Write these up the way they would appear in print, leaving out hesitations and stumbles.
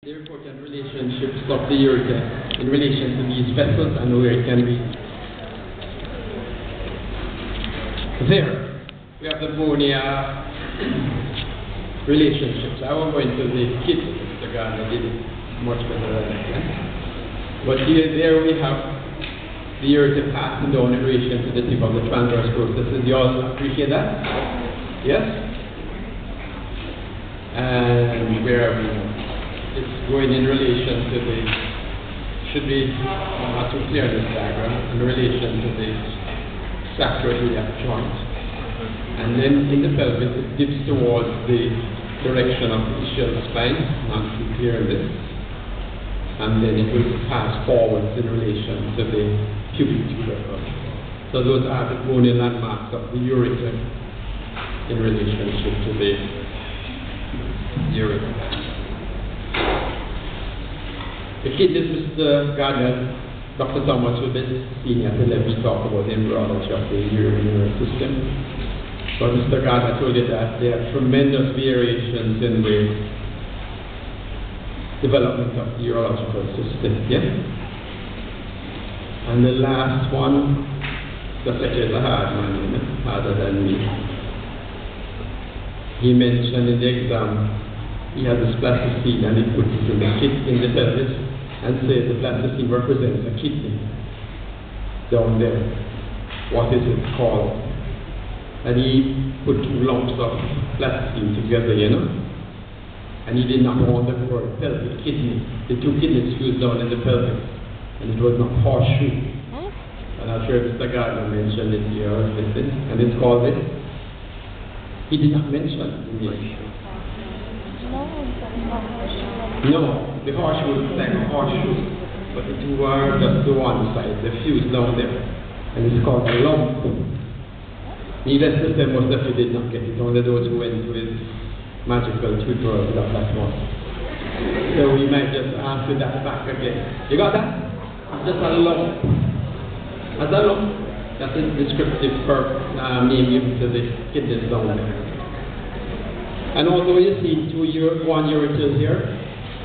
The important relationships of the ureter in relation to these vessels and where it can be. There, we have the Bonia relationships. I won't go into the kit, Mr. Gardner did it much better than I can. But there we have the ureter passing down in relation to the tip of the transverse processes. You all appreciate that? Yes? And where are we now? It's going in relation to the, should be not too clear in this diagram, in relation to the sacroiliac joint. And then in the pelvis it dips towards the direction of the ischial spine, not too clear in this. And then it will pass forwards in relation to the pubic tubercle. So those are the bony landmarks of the ureter in relationship to the ureter. The kidneys, Mr. Gardner, Dr. Thomas will be seeing at 11 talk about the embryology of the urinary system. But Mr. Gardner told you that there are tremendous variations in the development of the urological system. Yeah? And the last one, the second is a hard man, harder than me. He mentioned in the exam, he has a plasticine and he puts it in the kit in the pelvis and says the plasticine represents a kidney down there. What is it called? And he put two lumps of plasticine together, you know. And he did not want the word pelvic kidney. The two kidneys fused down in the pelvis. And it was not horseshoe. And I'm sure Mr. Gardner mentioned it here, and it's called it. He did not mention it in the No, the horseshoe is like a horseshoe, but the two are just to one side, they're fused down there, and it's called a lump. Needless to say, most of you did not get it, only those who went to his magical tutorial got that one. So we might just answer that back again. You got that? It's just a lump. As a lump, that's a descriptive name given to the kidneys down there. And although you see one ureter here,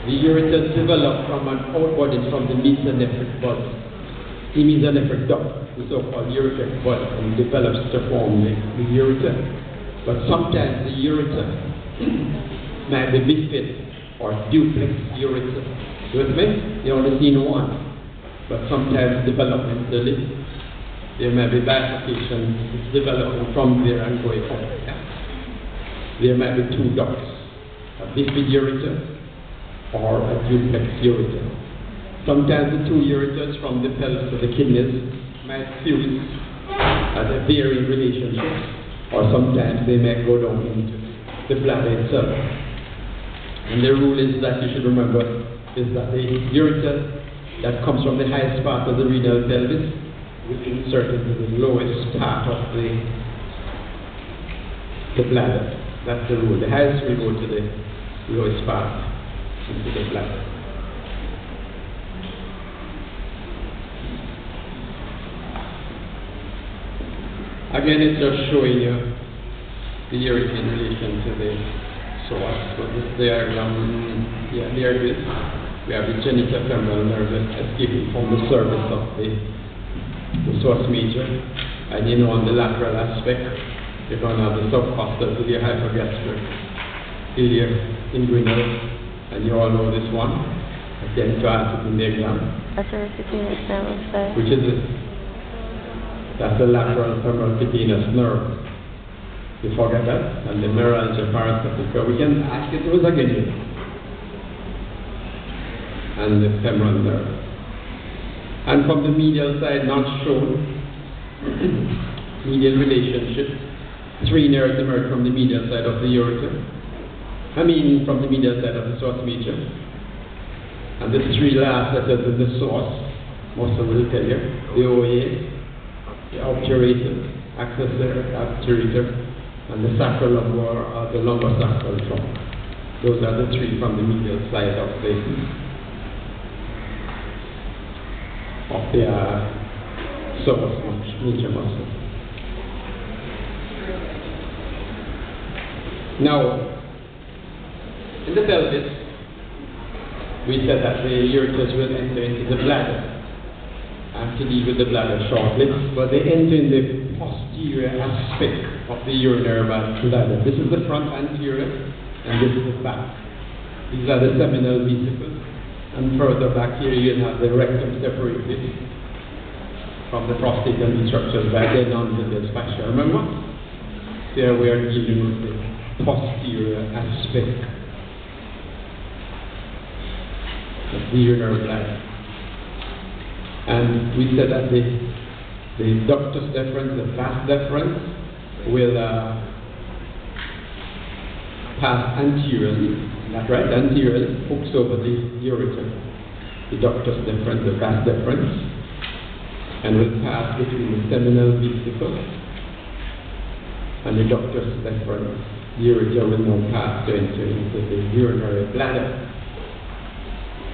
the ureter developed from an outbody from the mesonephric bud. The mesonephric duct, the so-called ureteric bud, and develops to form the ureter. But sometimes the ureter might be bifid or duplex ureter. You with me? You only seen one. But sometimes developmentally, there may be bifurcation. It's developing from there and going up. There might be two ducts, a bifid ureter or a duplex ureter. Sometimes the two ureters from the pelvis to the kidneys might fuse at a varying relationships, or sometimes they may go down into the bladder itself. And the rule is that you should remember is that the ureter that comes from the highest part of the renal pelvis will insert into the lowest part of the bladder. That's the rule. The highest will go to the lowest part into the bladder. Again, it's just showing you the ureter in relation to the source. So this diagram, yeah, there it is. We have the genitofemoral nerve escaping from the surface of the source major. And you know, on the lateral aspect, you're going to have the subcostal to the hypogastric, ileal, inguinal, and you all know this one. Again, to ask it in the exam. Which is it? That's the lateral femoral cutaneous nerve. You forget that? And the neuralgia parastatica. We can ask it those again. And the femoral nerve. And from the medial side, not shown, medial relationship. Three nerves emerge from the medial side of the ureter. From the medial side of the source major. And the three last letters in the source, most of will tell you, the OA, the obturator, obturator, and the sacrolumbar or the lumbosacral trunk. Those are the three from the medial side of the source major muscle. Now, in the pelvis, we said that the ureters will enter into the bladder. I have to deal with the bladder shortly, but they enter in the posterior aspect of the urinary bladder. This is the front anterior, and this is the back. These are the seminal vesicles, and further back here you have the rectum separated from the prostate and the structures by the non-linear fascia. Remember? There we are dealing with the posterior aspect of the urinary bladder. And we said that the ductus deferens, the vas deferens, will pass anteriorly, that's right, anteriorly, hooks over the ureter. The ductus deferens, the vas deferens, and will pass between the seminal vesicle and the ductus deferens. The ureter will now pass to enter into the urinary bladder.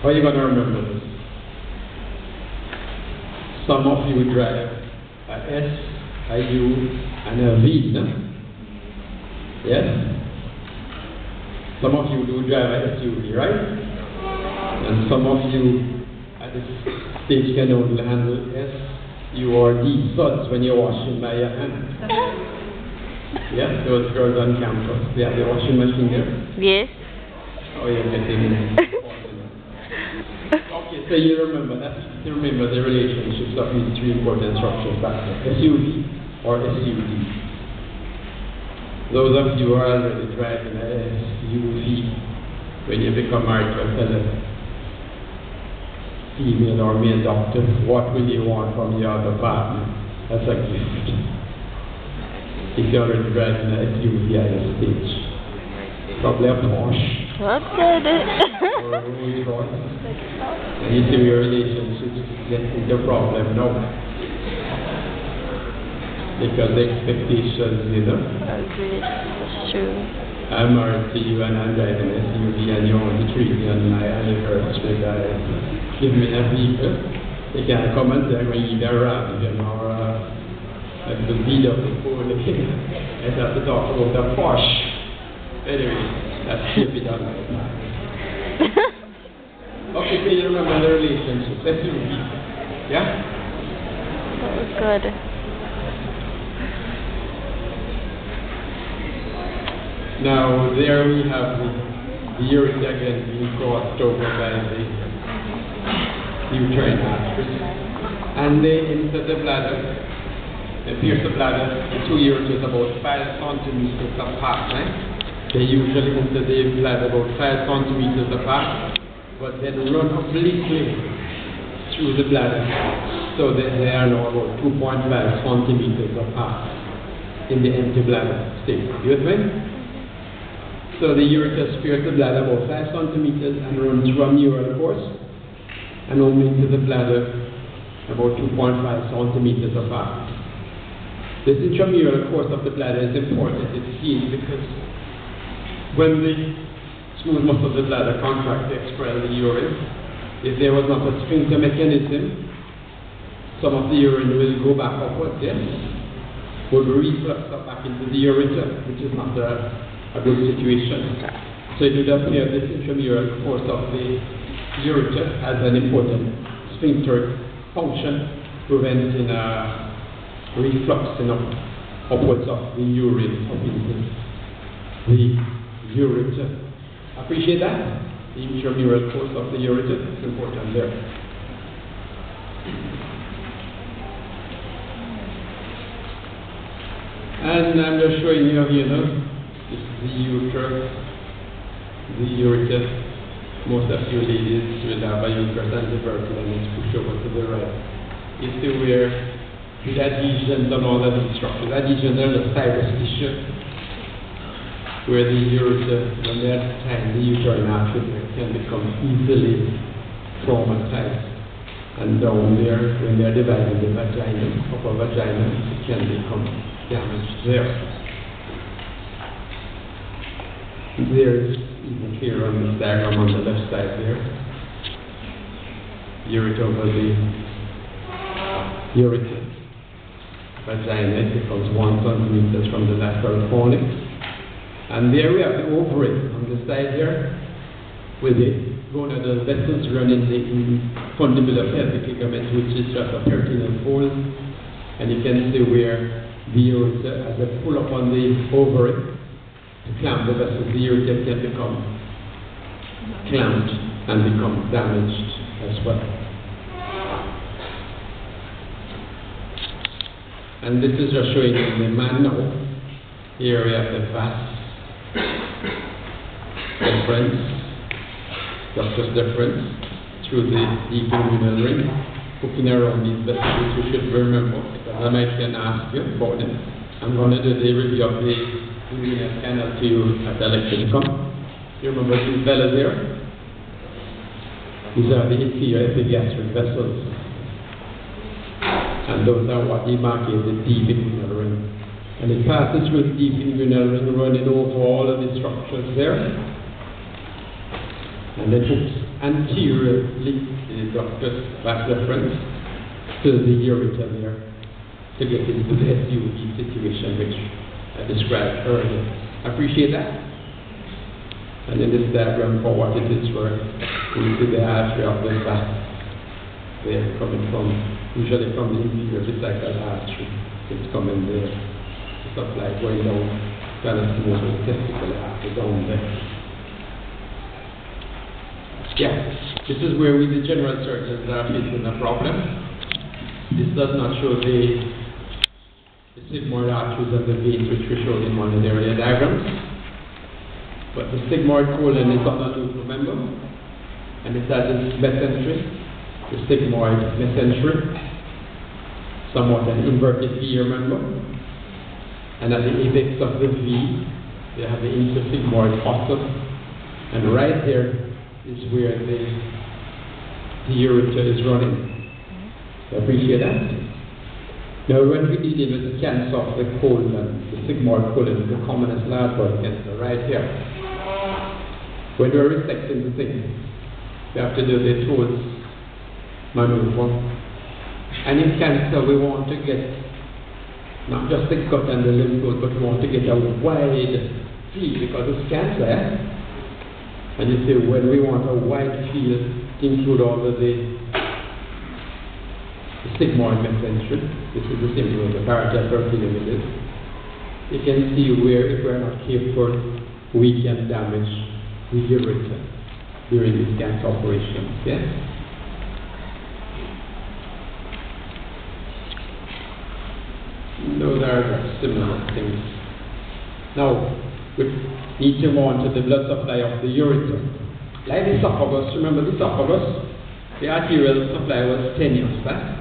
How are you going to remember this? Some of you drive a S, a U, and a V, no? Yes? Some of you do drive a SUV, right? And some of you at this stage can only handle S, U, or D suds when you're washing by your hand. Yeah, those girls on campus, they have the washing machine there? Yes. Oh, you're getting okay, so you remember that. You remember the relationships of these three important structures back there, SUV or SUD. Those of you who are already driving a SUV, when you become married to a fellow female or male doctor, what will you want from your other partner? That's a gift. If you're already driving a SUV at this stage, probably a Porsche. What good? Or a Rolls Royce. And you see your relationships get into problem now. Because the expectations, you know. Agreed. That's true. I'm married to you and I'm driving an SUV and you want to treat me on my anniversary by give me a vehicle. You can't come and say I'm going to eat a ram, you know, or a beat up the food. I have to talk about the Porsche. Anyway, that's keep it on my mind. Okay, so you remember the relationship. Let's do it. Yeah? That was good. Now, there we have the ureter again being crossed over by the uterine arteries. And they enter the bladder, they pierce the bladder, the two ureters about 5 centimeters apart, right? They usually enter the bladder about 5 centimeters apart, but then run obliquely through the bladder, so that they are now about 2.5 centimeters apart in the empty bladder state. You with me? So the ureter pierces the bladder about 5 centimeters and runs through a mural course and only into the bladder about 2.5 centimeters apart. This intramural course of the bladder is important. It's key because when the smooth muscle of the bladder contract to expel the urine, if there was not a sphincter mechanism, some of the urine will go back upwards, yes? Would reflux up back into the ureter, which is not a good situation. So it would appear this intramural course of the ureter has an important sphincter function, preventing reflux upwards of the urine up into the ureter. Appreciate that? The intramural course of the ureter is important there. And I'm just showing you here, this is the ureter. Most of you ladies will have a uterus and the tubercle and it's pushed over to the right. You see where the adhesions and all of these structures. Adhesions are the fibrous tissue where the ureter, when they're tied, the uterine artery can become easily traumatized. And down there, when they're dividing the vagina, upper vagina, it can become damaged there. There is even clear on this diagram on the left side there. Ureter over the ureter. Vagina, it becomes 1 centimeter from the lateral fornix. And there we have the ovary on the side here with the gonadal vessels running the fundamental pelvic ligament, which is just a peritoneal fold, and you can see where the ureter, as I pull up on the ovary to clamp the vessel, the ureter can become clamped and become damaged as well. And this is just showing in the man now, here we have the vas deferens, ductus deferens, through the deep inguinal ring, hooking around these vessels. You should remember, because I might can ask you about them. I'm going to do the review of the inguinal canal to you at the lecture to come. You remember these fellas here? These are the inferior epigastric vessels. And those are what demarcate the deep inguinal ring. And it passes through the deep inguinal ring, running over all of the structures there. And then hooks anteriorly the ductus vas deferens to the ureter there to get into the SUV situation which I described earlier. Appreciate that? And in this diagram for what it is for, you see the artery of the vas. They're coming from, usually from the inferior vesical artery. It's coming there. Stuff like going down, kind of smooth testicle artery down there. Yeah, this is where we, the general surgeons, are facing a problem. This does not show the sigmoid arteries and the veins which we showed in one of the earlier diagrams. But the sigmoid colon is on the loop, remember? And it has its mesentery, the sigmoid mesentery, somewhat an inverted V, remember? And at the apex of the V, you have the intersigmoid fossa. And right there is where the ureter is running. Appreciate that? Now, when we're dealing with the cancer of the colon, the sigmoid colon is the commonest large body cancer right here. When we're resecting the thing, we have to do the Toll's maneuver. And in cancer, we want to get not just the gut and the lymph node, but we want to get a wide field because it's cancer. And you see, when we want a wide field to include all of the sigmoid mesentery, this is the symbol of the parietal peritoneum it is. You can see where, if we're not careful, we can damage the ureter during these cancer operations. Yes? Those are similar things. Now, we need to go on to the blood supply of the ureter. Like the esophagus, remember the esophagus? The arterial supply was tenuous back.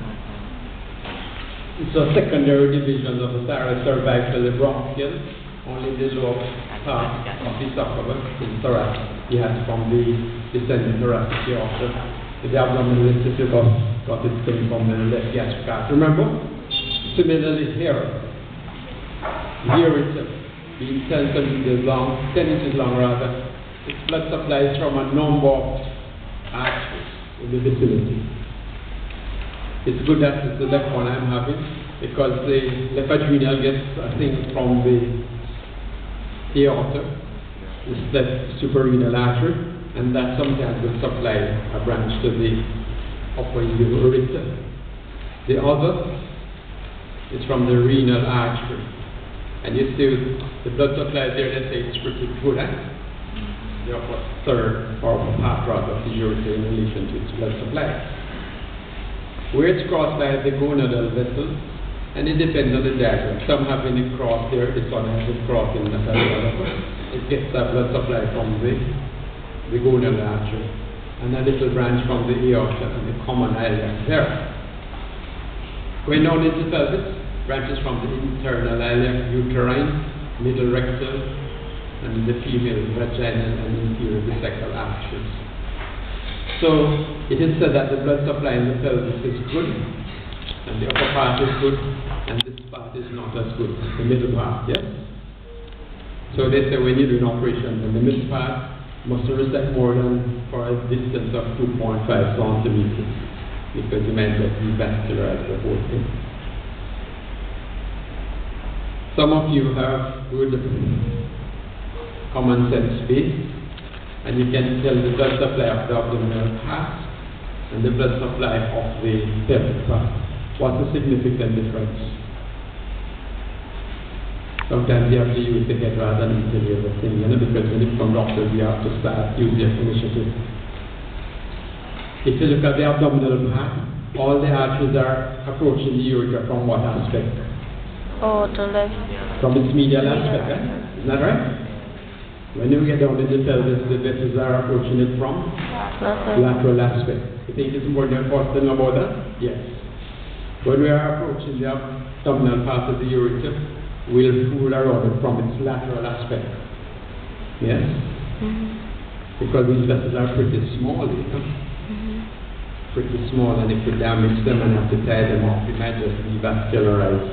It's a secondary division of the cervical, the bronchial, only the lower part of the esophagus is thoracic. He has from the descending thoracic aorta. The abdominal ventricle got its thing from the left gastric artery. Remember? Similarly here, the ureter being 10 centimeters long, 10 inches long rather, its blood supplies from a number of arteries in the vicinity. It's good that it's the left one I'm having because the left adrenal gets a thing from the aorta, this left suprarenal artery, and that sometimes will supply a branch to the upper ureter. The other is from the renal artery. And you see the blood supply there, let's say it's pretty good, the upper third or upper half rather of the ureter in relation to its blood supply. Where it's crossed by the gonadal vessels, and it depends on the diagram. Some have it crossed there, this one has it crossed in the other. It gets that blood supply from the gonadal artery, and a little branch from the aorta and the common iliac there. Going down into the pelvis, branches from the internal iliac, uterine, middle rectal, and the female vaginal and inferior vesical arteries. So it is said that the blood supply in the pelvis is good, and the upper part is good, and this part is not as good, the middle part, yes? So they say when you do an operation, then the middle part must resect more than for a distance of 2.5 centimeters. Because you might get revascularize the whole thing. Some of you have good common sense faith And you can tell the blood supply of the abdominal part and the blood supply of the pelvic part. What's the significant difference? Sometimes you have to use the head rather than the other thing, because when you become doctors, you have to start using your initiative. If you look at the abdominal part, all the arteries are approaching the ureter from what aspect? Oh, the left. From its medial aspect, Isn't that right? When you get down to the pelvis, the vessels are approaching it from lateral aspect. You think it's more than important thing about that? Yes. When we are approaching the abdominal part of the ureter, we'll fool around it from its lateral aspect. Yes? Because these vessels are pretty small, pretty small, and if we damage them and have to tie them off, we might just devascularize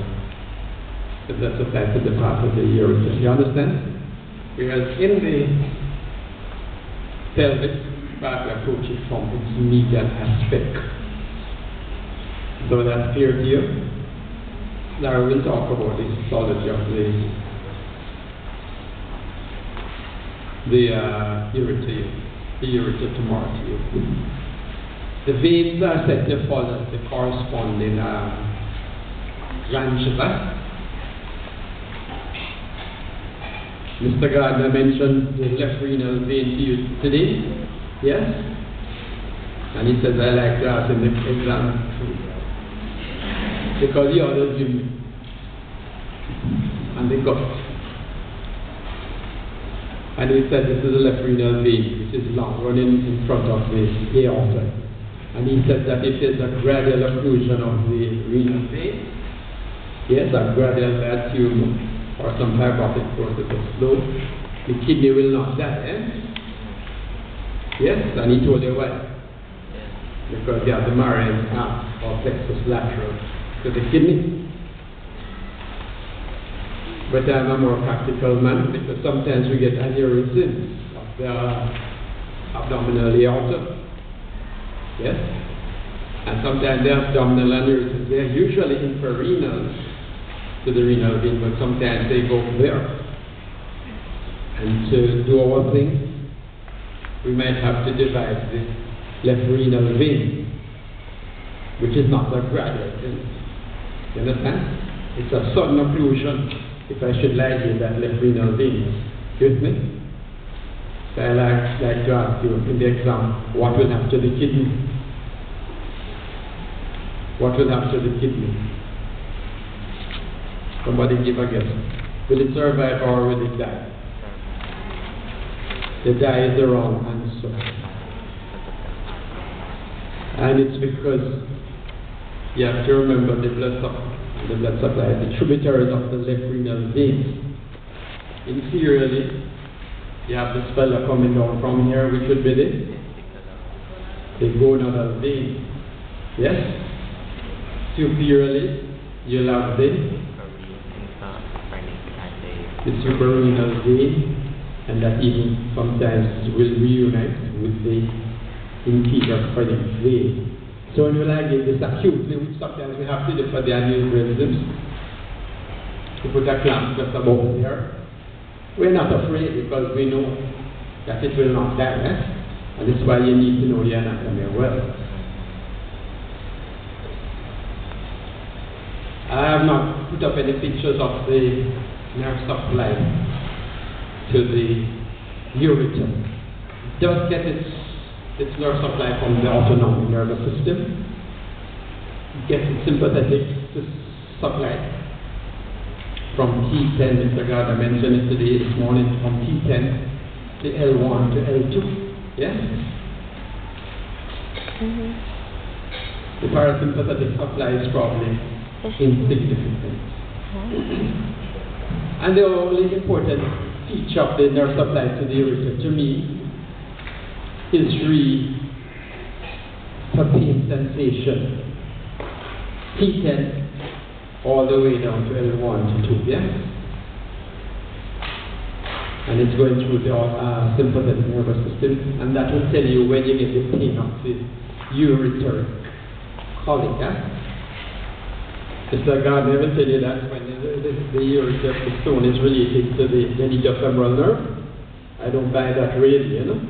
the blood supply to the part of the ureter. You understand? Whereas in the pelvic part, we approach it from its medial aspect. So that's clear to you? Now we'll talk about the histology of the ureter tomorrow. The veins are said to follow the corresponding branches. Mr. Gardner mentioned the left renal vein to you today. Yes? And he says, I like to ask him the exam. Because he always give me. And they got. And he said this is the left renal vein, which is long, running in front of the aorta. And he said that if there's a gradual occlusion of the renal vein, yes, a gradual tube or some fibrotic process of flow, the kidney will not die. Yes, and he told you why. Because you have the Marian arm or plexus lateral to the kidney. But I'm a more practical man, because sometimes we get aneurysms of the abdominal aorta. Yes? And sometimes the abdominal aneurysms, they're usually infrarenal to the renal vein, but sometimes they go there. And to do our thing, we might have to divide the left renal vein, which is not a gradual thing. You understand? It's a sudden occlusion. If I should lie here, that left renal vein. Excuse me? So I like to ask you in the exam, what will happen to the kidney? What will happen to the kidney? Somebody give a guess. Will it survive or will it die? The die is the wrong answer. And it's because you have to remember the blood supply, the tributaries of the left renal vein. Inferiorly, you have the spella coming down from here, which would be the gonadal vein. Yes? Superiorly, you'll have the suprarenal vein, and that even sometimes will reunite with the inferior phrenic vein. So when you like it, this acutely, which sometimes we have to do for the aneurysms, to put a clamp just above there. We're not afraid because we know that it will not die, and this is why you need to know the anatomy well. I have not put up any pictures of the nerve supply to the ureter. It does get its nerve supply from the autonomic nervous system. It gets its sympathetic supply from T10, Mr. Gardner mentioned it today this morning, from T10 to L1 to L2. Yes? The parasympathetic supply is probably insignificant. And the only important feature of the nerve supply to the ureter, to me, is really for pain sensation. T10 all the way down to L1 to 2, yeah? And it's going through the sympathetic nervous system, and that will tell you when you get the pain of the ureteric colic, yeah? Mr. Gardner will tell you that when the ureteric stone is related to the medial femoral nerve. I don't buy that really, you know?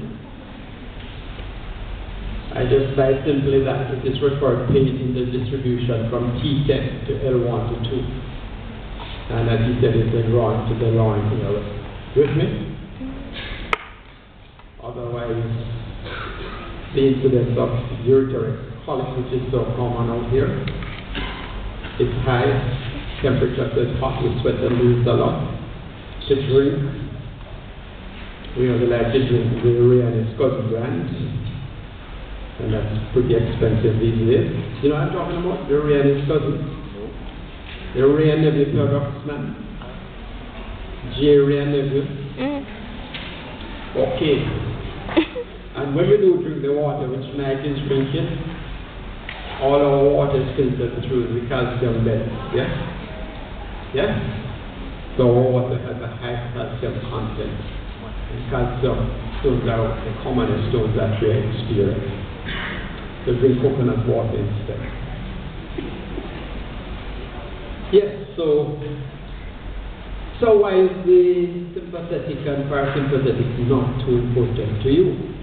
I just cite simply that it is referred paid in the distribution from T10 to L1 to 2. And as he said, it's a drawing to the line here. With me? Otherwise, the incidence of ureteric colic, which is so common out here, is high. Temperature is hot, we sweat and lose a lot. To drink, we only like to drink the urea and its cousin brand. And that's pretty expensive these days. You know what I'm talking about? The urea and its cousin. The urea Neville products, man. Urea Neville. Okay. And when we do drink the water, which Mike is drinking, all our water is filtered through the calcium bed. Yes? Yes? So our water has a high calcium content. And calcium stones are the commonest stones that we experience. So drink coconut water instead. Yes, so why is the sympathetic and parasympathetic not too important to you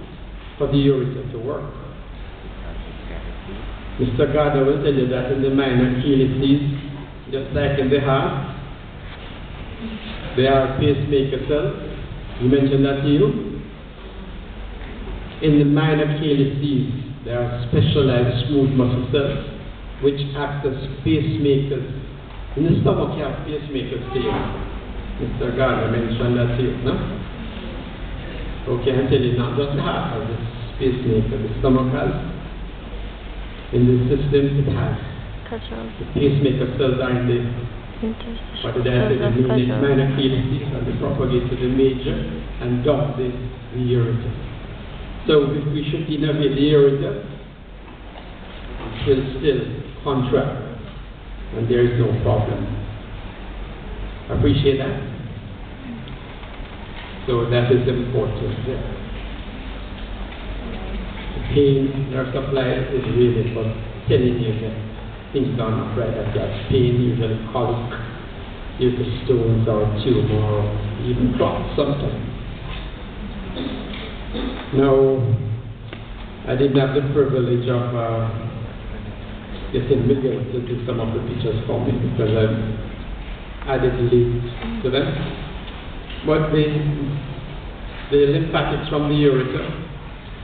for the ureter to work? Mr. Gardner will tell you that in the minor helices, just like in the heart, there are pacemaker cells. You mentioned that to you. In the minor helices, there are specialized smooth muscle cells which act as pacemakers. In the stomach, you have pacemakers too. Mr. Gardner mentioned that to you, no? Okay, I'm telling you, not just the heart has this pacemaker, the stomach has. In the system, it has. The pacemaker cells are in the minor helices, and they propagate to the major and dump the ureter. So if we should innervate the ureter, it will still contract, and there is no problem. Appreciate that? So that is important. The pain nurse supplier is really for telling you that things are not right, that you have pain, usually colic, due to stones or tumor or even clots sometimes. Now, I didn't have the privilege of getting Miguel to do some of the pictures for me because I added late to them. But the lymphatics from the ureter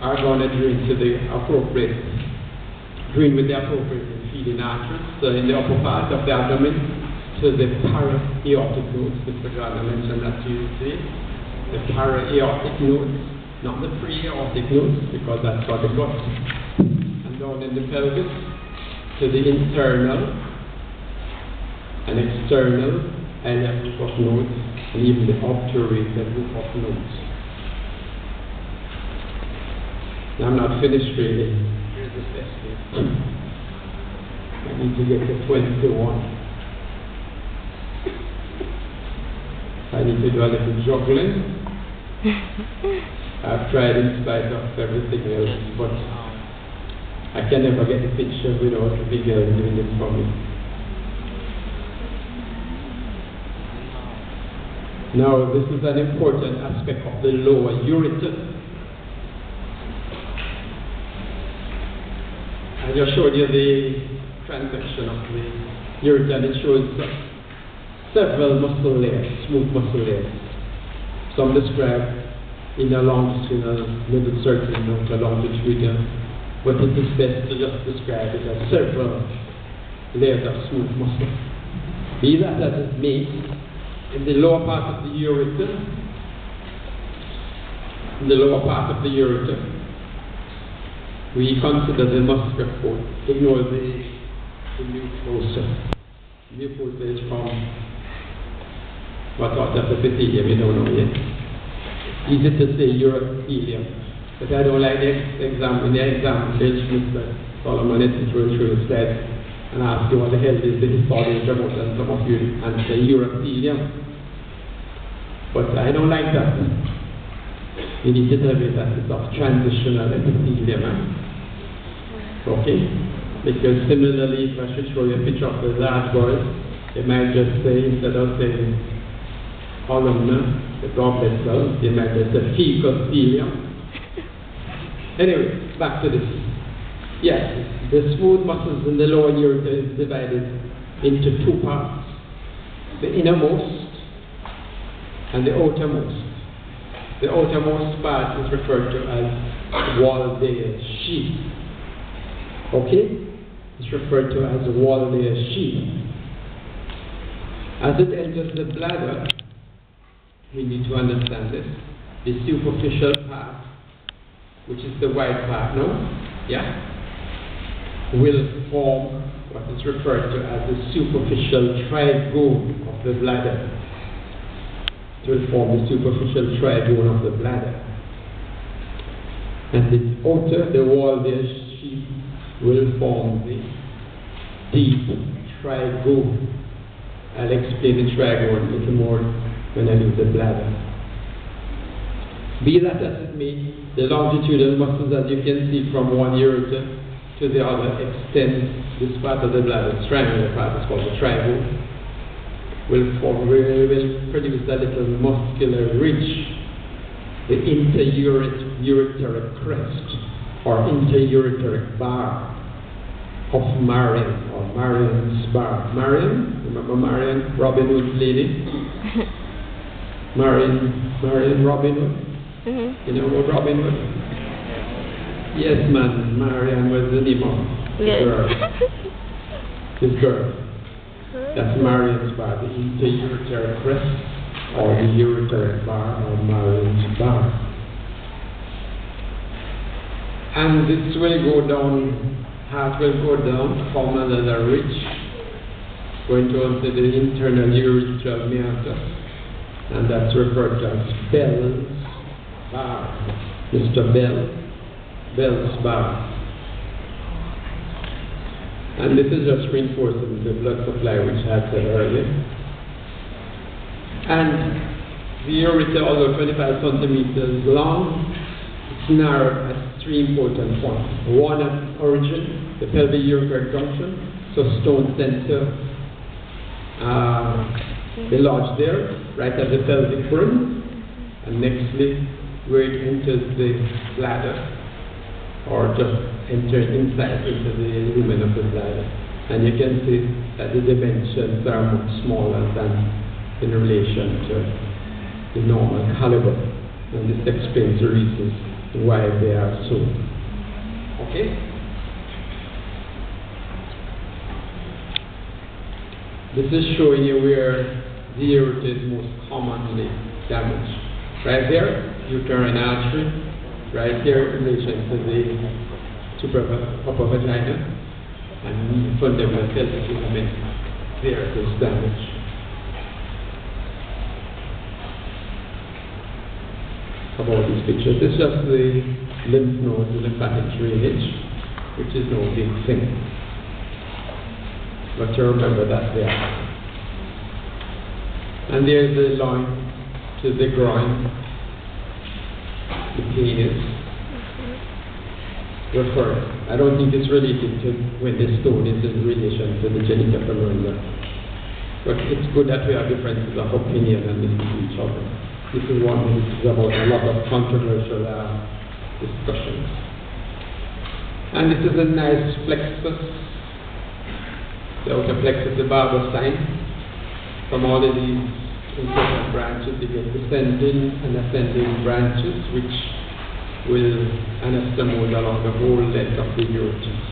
are going to drain with the appropriate feeding arteries. So in the upper part of the abdomen, to the para-aortic nodes. Mr. Gardner mentioned that to you today. The para-aortic nodes, not the pre-aortic nodes, because that's for the gut. And down in the pelvis, to the internal and external iliac group of nodes, and even the obturator group of nodes. Now, I'm not finished really. Here's the essay. I need to get to 21. I need to do a little juggling. I've tried in spite of everything else, but I can never get the picture without the big girl doing it for me. Now, this is an important aspect of the lower ureter. I just showed you the transection of the ureter, and it shows several muscle layers, smooth muscle layers. Some described in a longitudinal, middle circle, and a longitudinal, but it is best to just describe it as several layers of smooth muscle. Be that as it may, in the lower part of the ureter, we consider the muscular cord. Ignore the mucosa. Mucosa is from what part of the epithelium, we don't know yet. Easy to say urothelium, but I don't like the example. In the example, Mr. Solomon through said, and asked you what the hell is the historian about, and some of you answer urothelium. But I don't like that. You need to tell me that it's of transitional epithelium. Okay? Because similarly, if I should show you a picture of the large boys, they might just say, instead of saying columnar, the goblet cells, they might just say fecal thelium. Anyway, back to this. Yes, the smooth muscles in the lower ureter is divided into two parts, the innermost and the outermost. The outermost part is referred to as Waldeyer sheath. Okay? It's referred to as Waldeyer sheath. As it enters the bladder, we need to understand this. The superficial part, which is the white part, no? Yeah? Will form what is referred to as the superficial trigone of the bladder. It will form the superficial trigone of the bladder. And the outer, the Waldeyer sheath, will form the deep trigone. I'll explain the trigone a little more when I leave the bladder. Be that as it may, the longitudinal muscles, as you can see from one ureter to the other, extend this part of the bladder, this triangular part is called the trigone, will produce a little muscular ridge, the interureteric crest or interureteric bar of Marion, or Marion's bar. Marion, remember Marion, Robin Hood's lady? Marion Robin Hood? You know what Robin Hood? Yes, man, Marion was the name of the girl. This girl. That's Marion's bar, the interureteric crest, or the ureteric bar, or Marion's bar. And this will go down. Heart will go down, form another ridge, going to the internal urethral meatus, and that's referred to as Bell's bar. Mr. Bell's bar. And this is just reinforcing the blood supply, which I had said earlier. And the ureter, although 25 centimeters long, it's narrow at three important points. One at origin, the pelvic ureteric junction, so stone center lodged there, right at the pelvic brim, and nextly where it enters the bladder, or just enters inside into the lumen of the bladder. And you can see that the dimensions are much smaller than in relation to the normal caliber, and this explains the reasons why they are so. Okay? This is showing you where the ureter is most commonly damaged. Right there, uterine artery. Right here, in relation to the upper vagina. And fundamental pelvic ligament. There it is damaged. About this picture. This is just the lymph node, the lymphatic drainage, which is no big thing. But you remember that there. And there's the line to the groin, the penis. Referred. I don't think it's related to when the stone is in relation to the genital femoral. But it's good that we have differences of opinion and listen to each other. This is one that is about a lot of controversial discussions. And this is a nice plexus. The outer plexus, the Barber sign. From all of these important branches, you get descending and ascending branches, which will anastomose along the whole length of the ureter.